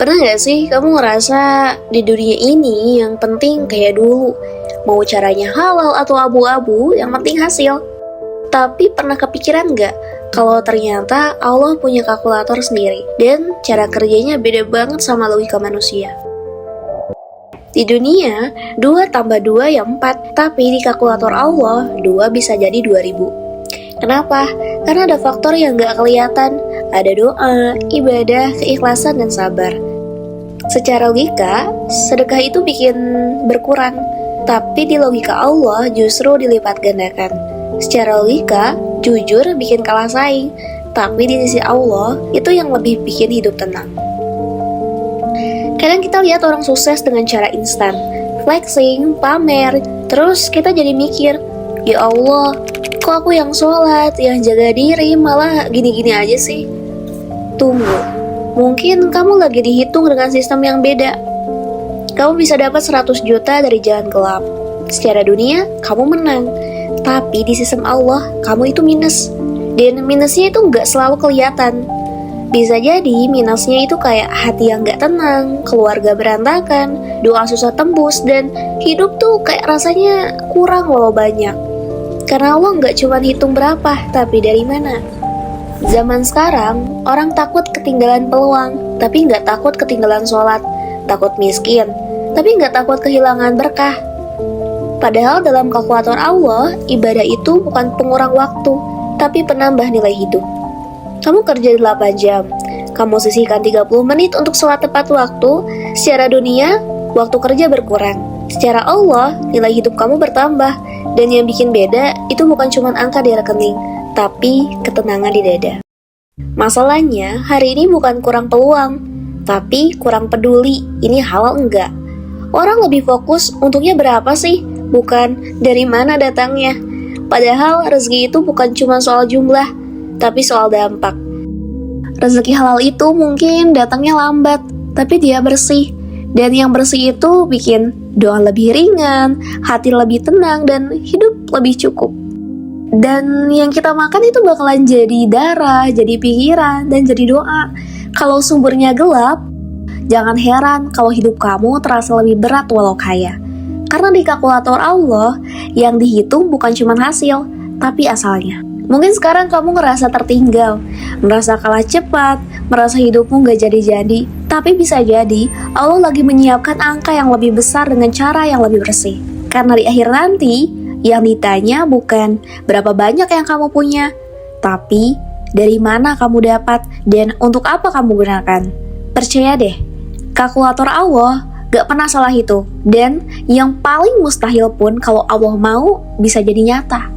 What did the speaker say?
Pernah gak sih kamu ngerasa di dunia ini yang penting kayak dulu, mau caranya halal atau abu-abu, yang penting hasil. Tapi pernah kepikiran gak kalau ternyata Allah punya kalkulator sendiri dan cara kerjanya beda banget sama logika manusia. Di dunia, 2 tambah 2 ya 4, tapi di kalkulator Allah, 2 bisa jadi 2000. Kenapa? Karena ada faktor yang gak kelihatan, ada doa, ibadah, keikhlasan, dan sabar. Secara logika, sedekah itu bikin berkurang, tapi di logika Allah justru dilipat gandakan. Secara logika, jujur bikin kalah saing, tapi di sisi Allah, itu yang lebih bikin hidup tenang. Kadang kita lihat orang sukses dengan cara instan, flexing, pamer, terus kita jadi mikir, ya Allah, kok aku yang sholat, yang jaga diri, malah gini-gini aja sih? Tunggu, mungkin kamu lagi dihitung dengan sistem yang beda. Kamu bisa dapat 100 juta dari jalan gelap. Secara dunia, kamu menang. Tapi di sistem Allah, kamu itu minus. Dan minusnya itu nggak selalu kelihatan. Bisa jadi minusnya itu kayak hati yang nggak tenang, keluarga berantakan, doa susah tembus, dan hidup tuh kayak rasanya kurang walau banyak. Karena Allah nggak cuma hitung berapa, tapi dari mana. Zaman sekarang, orang takut ketinggalan peluang, tapi nggak takut ketinggalan sholat. Takut miskin, tapi nggak takut kehilangan berkah. Padahal dalam kalkulator Allah, ibadah itu bukan pengurang waktu, tapi penambah nilai hidup. Kamu kerja 8 jam, kamu sisihkan 30 menit untuk sholat tepat waktu, secara dunia, waktu kerja berkurang. Secara Allah, nilai hidup kamu bertambah, dan yang bikin beda itu bukan cuma angka di rekening, tapi ketenangan di dada. Masalahnya, hari ini bukan kurang peluang, tapi kurang peduli, ini halal enggak. Orang lebih fokus untungnya berapa sih, bukan dari mana datangnya. Padahal rezeki itu bukan cuma soal jumlah, tapi soal dampak. Rezeki halal itu mungkin datangnya lambat, tapi dia bersih. Dan yang bersih itu bikin doa lebih ringan, hati lebih tenang, dan hidup lebih cukup. Dan yang kita makan itu bakalan jadi darah, jadi pikiran, dan jadi doa. Kalau sumbernya gelap, jangan heran kalau hidup kamu terasa lebih berat walau kaya. Karena di kalkulator Allah, yang dihitung bukan cuma hasil, tapi asalnya. Mungkin sekarang kamu ngerasa tertinggal, merasa kalah cepat, merasa hidupmu gak jadi-jadi. Tapi bisa jadi Allah lagi menyiapkan angka yang lebih besar dengan cara yang lebih bersih. Karena di akhir nanti, yang ditanya bukan berapa banyak yang kamu punya, tapi dari mana kamu dapat dan untuk apa kamu gunakan. Percaya deh, kalkulator Allah gak pernah salah hitung. Dan yang paling mustahil pun kalau Allah mau bisa jadi nyata.